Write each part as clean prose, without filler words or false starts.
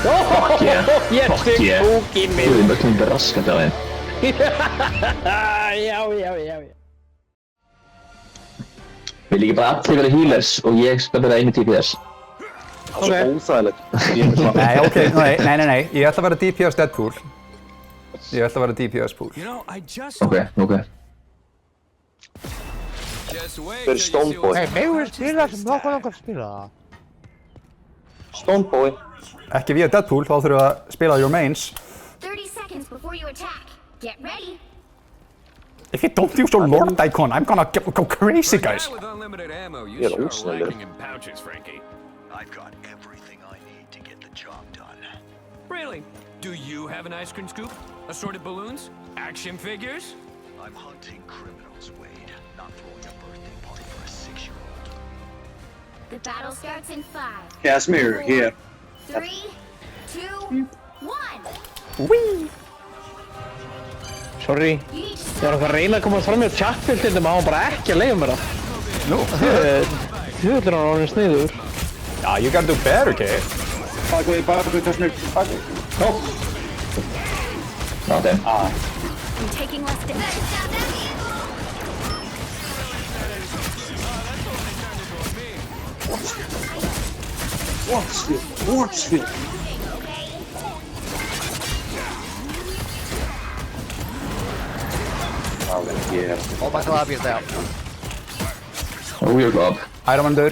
Fuck yeah. Fuck yeah. Kúkinn minn. Þú mögum bara raskat á þeim. Já. Vil ekki bara allir vera healers og ég skal vera einu DPS. Það er svo óþægilegt. Nei, ok, nei. Ég ætla að vera DPS Deadpool. Ég ætla að vera DPS Pool. Ok. Hver er Stoneboy? Hey, megum við spila sem nokkuð langar að spila það? Stoneboy? Ekki via Deadpool, þá þurfum við að spila your mains. 30 seconds before you attack. Get ready. If you don't use your Lord icon, I'm gonna go crazy, guys. Ég er ósnæður. I've got everything I need to get the job done. Really? Do you have an ice cream scoop? Assorted balloons? Action figures? I'm hunting criminals, Wade, not throwing a birthday party for a 6-year-old. The battle starts in 5, Casimir, here. 3, 2, 1. Whee! Sorry. You need to Ég var að reyna að koma fram í chatfildinu, maður bara ekki að leiða mér það. No. Þú ætlir hann orðin sniður. Yeah, you gotta do better, kid. Bakvið, Casimir. Bakvið. No. Not them. I'm taking less damage. Watch it. All my Calabians out. Oh, we're Bob. Iron Man dör.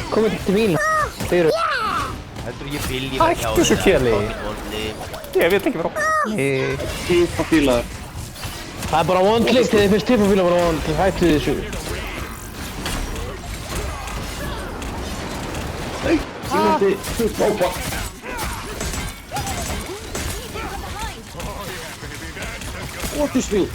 Komið til mín. Þeir eru. Heldur ég vilji vera hjá Hættu svo Kelly. Ég veit ekki frá. Tifa fílaður. Það er bara one-click þegar þið finnst tippafíla bara one-click. Hættu þessu. Tímandi. Ópa. What is me?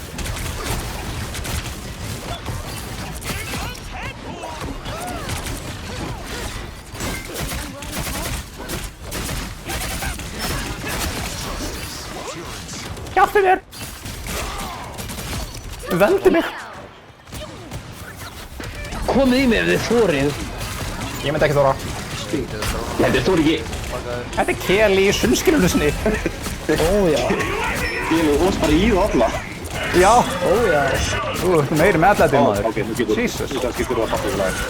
Hjálpi mér. Veldu mig. Komið í mig ef þið þorið. Ég myndi ekki þóra. Þetta er Þóri ekki. Þetta er Kelly í sunnskilunni sinni. Ójá. Þú varst bara í það alla. Já. Ójá. Þú ert meiri meðlætið maður. Ok, nú getur Jesus. Þú kannski þurfa að fatta í lagi.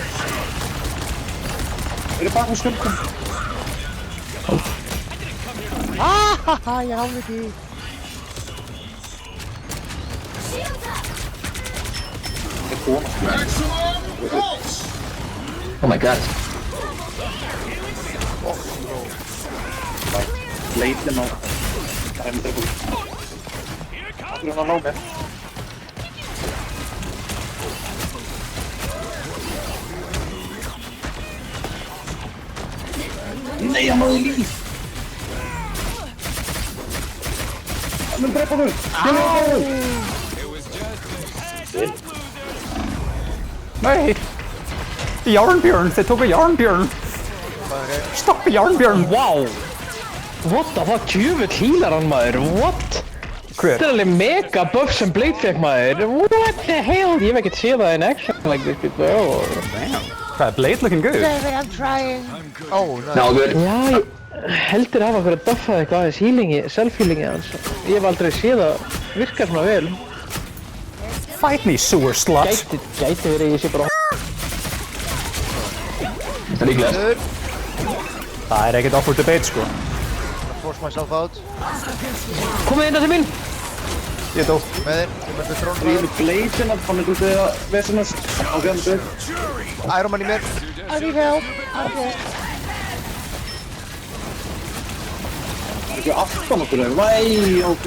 Er það bakvið skölkum? Hahaha, ég hafði ekki. Oh my god. Leitin á. Það er með dreifum. Það er hann að ná mér. Nei, hann náði líf. Hann mun drepa þau. Nei. Jarnbjörn, þið tóku Jarnbjörn. Stoppa Jarnbjörn. Wow. What the fuck, tjöfull healar hann maður. What? Hver? Þetta er alveg mega buff sem Blade fekk maður. What the hell? Ég hef ekkert séð það in action like this before. Damn. Hvað er Blade looking good? David, I'm trying. Oh, no. Now good. Já, ég heldur að hafa fyrir að buffa eitthvað aðeins healingi, self-healingi hans. Ég hef aldrei séð það virka svona vel. Fight me, sewer sluts. Gæti verið ég sé bara Þetta er líklegast. Það er ekkert up for debate, sko. Force myself out. Komið inn til mín! Ég dó. Með þér, ég með þér Ég er þrónræður. með Blade hann fann eitthvað þegar vesenast. Ok, hann dög. Iron Man í mér. I need help. Okay. Það er ekki aftan okkur eða. Væ, ok.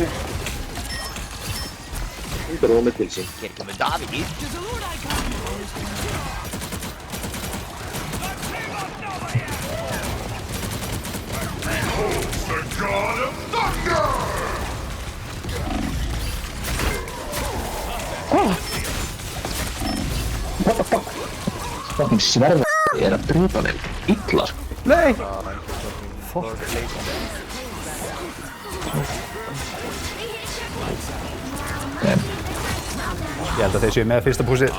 Þetta er ómið til sín. Hér kemur Davíð. What the fuck? Fucking sverða er að drýpa mig illa, sko. Nei. Fuck. Damn. Ég held að þeir séu með fyrsta púsið.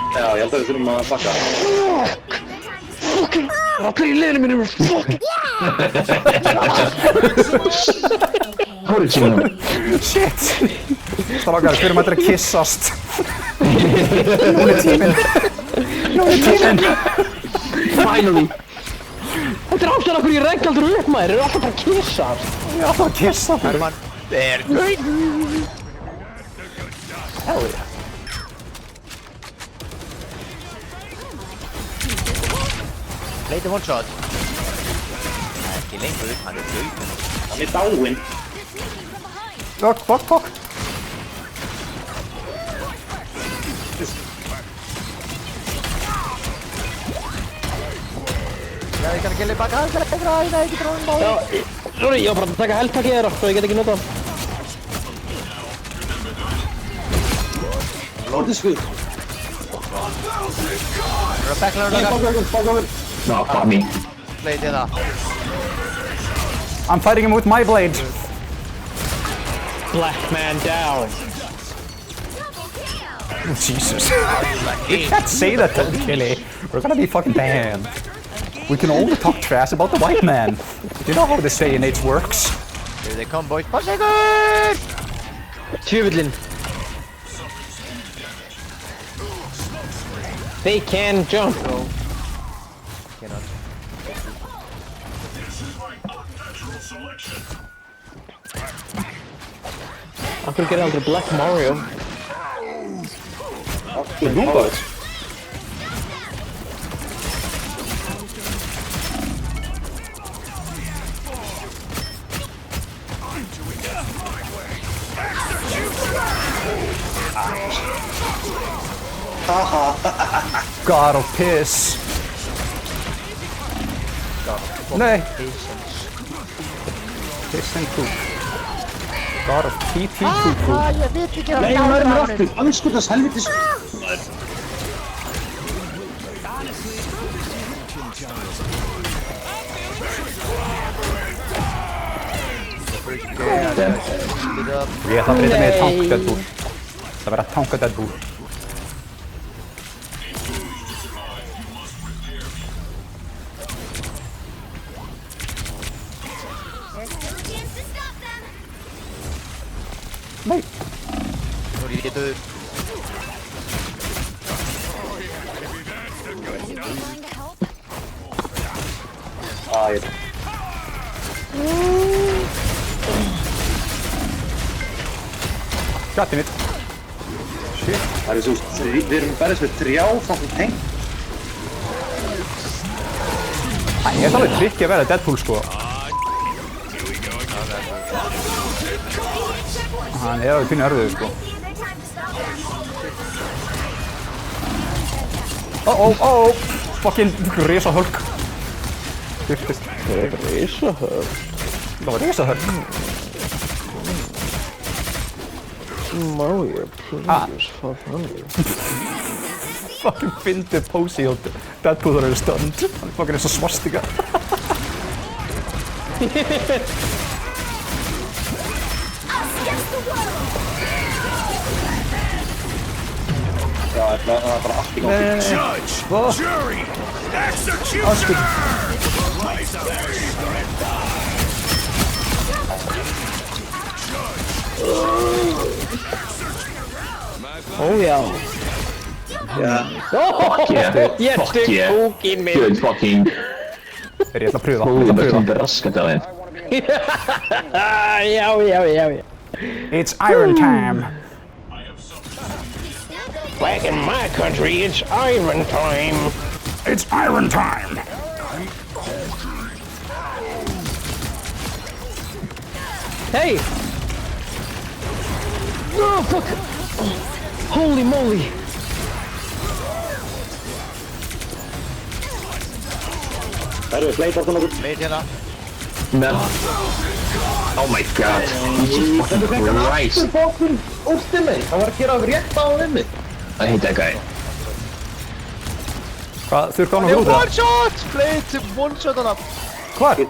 Já, ég held að við þurfum að bakka. Allir í liðinu mínu eru fuck! Hárið síðan. Shit! Strákar, við erum allir að kissast. Nú er tíminn. Finally! Þetta er ástæðan okkur ég regn aldrei upp maður, eru alltaf bara að kissa. Ég er alltaf að kissa. Herman. There. Hell yeah. Play the one shot. Ekki lengur, hann dauður. Hann dáinn. Fuck. Já, ég kann ekki leið baka, hann kann ekki ræða, ekki dróðum báði. Já, sorry, ég var bara að taka heldtakið þeirra, svo ég get ekki notað. Lordið skuð. Röða backlar. No, fuck me. Play þetta. I'm fighting him with my blade. Black man down. Oh, Jesus. You can't say that to Killy. We're gonna be fucking banned. We can only talk trash about the white man. You know how the saying works. Here they come, boys. Passegur! Tjöfullinn. They can jump. Cannot. Akkur gerir aldrei Black Mario. Þú rúmbaðis. God of piss. Nej. Piss and poop. God of PP poo-poo. Ég veit ekki Nei, hún er mér aftur. Anskotast helvitis. Ég ætla að breyta mig í tank Deadpool. Það verður að tanka Deadpool. Nei. Nú er ég döður. Ég... Goddammit. Shit. Það er svo... Við erum berðist með 3 fucking tank. Ég er alveg trikki að vera Deadpool sko. Hann er alveg pínu örðuður sko. Oh. Fucking risahölk. Styrtist. Risahölk? Það var risahölk. Mario, please, 500. Fucking fyndið pósi og Deadpool þar eru stönd. Hann er fucking eins og svastika. Já, það er bara allt í gangi. Judge! Jury! Executioner! Ó já. Fuck yeah. Ég Fuck stygg yeah. kúkinn minn. Good fucking... Ég ætla að pröfa. Holy, það er raskat af þeim. Já. It's Iron Time. Back in my country, it's Iron time. It's Iron Time. Hey! Oh, fuck! Holy moly! Það eru fleit aftan okkur. Meit hérna. Men... Oh my god. Jesus fucking Christ. Fokkin úrstið mig. Það var að gera rétt á þeimmi. I hate that guy. Hvað, þurrka hann á hrúta? One shot! Play one shot hana. Hvar? Ég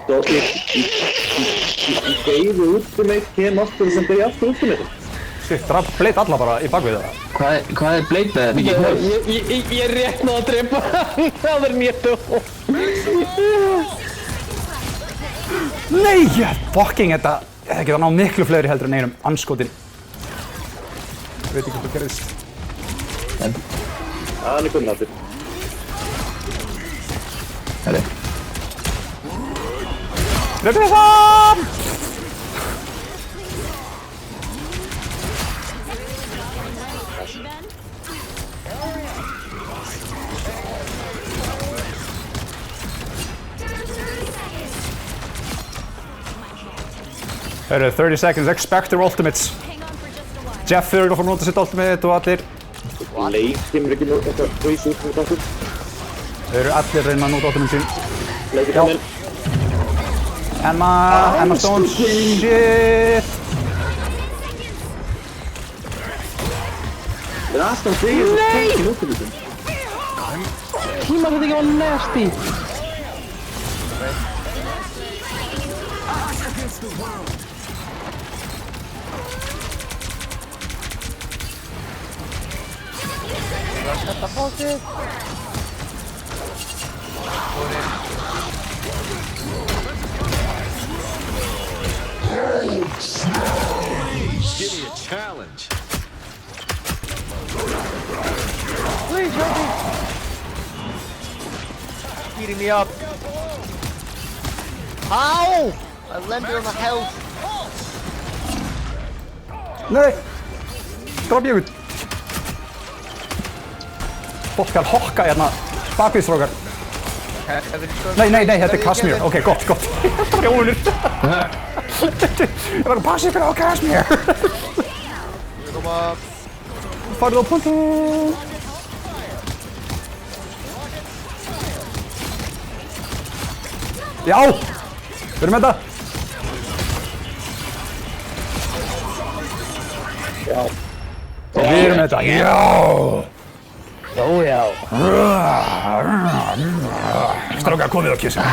beigði úrstið mig, kem aftur sem beigði aftur úrstið mig. Shit, draf Blade alla bara í bakvið það. Hvað er Blade með mikið hól? Ég er rétt náða að drepa hann áður en ég dó. Nei, fucking þetta. Það geta ná miklu fleiri heldur en einum anskotin. Ég veit ekki hvað gerðist. Hann er kominn aftur. Herri. Dreipið það! Herru, 30 seconds, expect their ultimates. Jeff er að fara að nota sitt ultimate og allir. Leif kemur ekki nú eitthvað tveis út með takkum. Þeir eru allir að reyna að nota ultimate sín. Leif er kominn. Emma Stone, shit! Það er alltaf þig að það tekið út í þessum. Tíma þetta ekki var nasty. Give me a challenge. Please help me. Beating me up. How? I landed on the health. Nei! Draf ég út. Fólk skal hokka hérna bakviðstrókar. Nei, þetta er Kashmir. Ok, gott. Ég er bara jónur. Ég var að passa ykkur á Kashmir. Farðu á punktinn. Já! Við erum með þetta. Já. Við erum með þetta. Já! Já. Strákar, komið og kissa.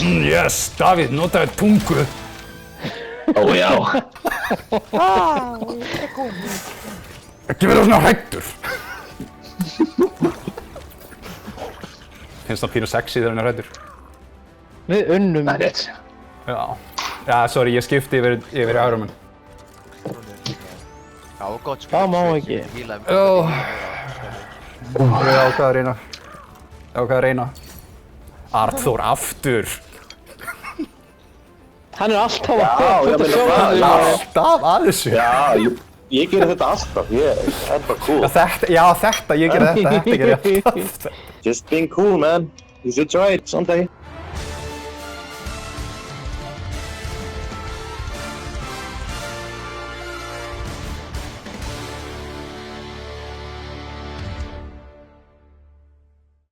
Yes, Davíð, notaði tungu. Ó já. Ekki vera svona hræddur. Finnst það pínu sexy þegar hann er hræddur. Við unnum. Það er rétt. Já, sorry, ég skipti yfir í Ironman. Já, gott sko. Það má ekki. Ég ákvað að reyna. Arnþór aftur. Hann er alltaf að Já, ég meina það. Alltaf að þessu. Já, ég gerir þetta alltaf. Það er bara cool. Þetta, ég gerði þetta. Þetta gerði ég alltaf. Just being cool, man. You should try it someday.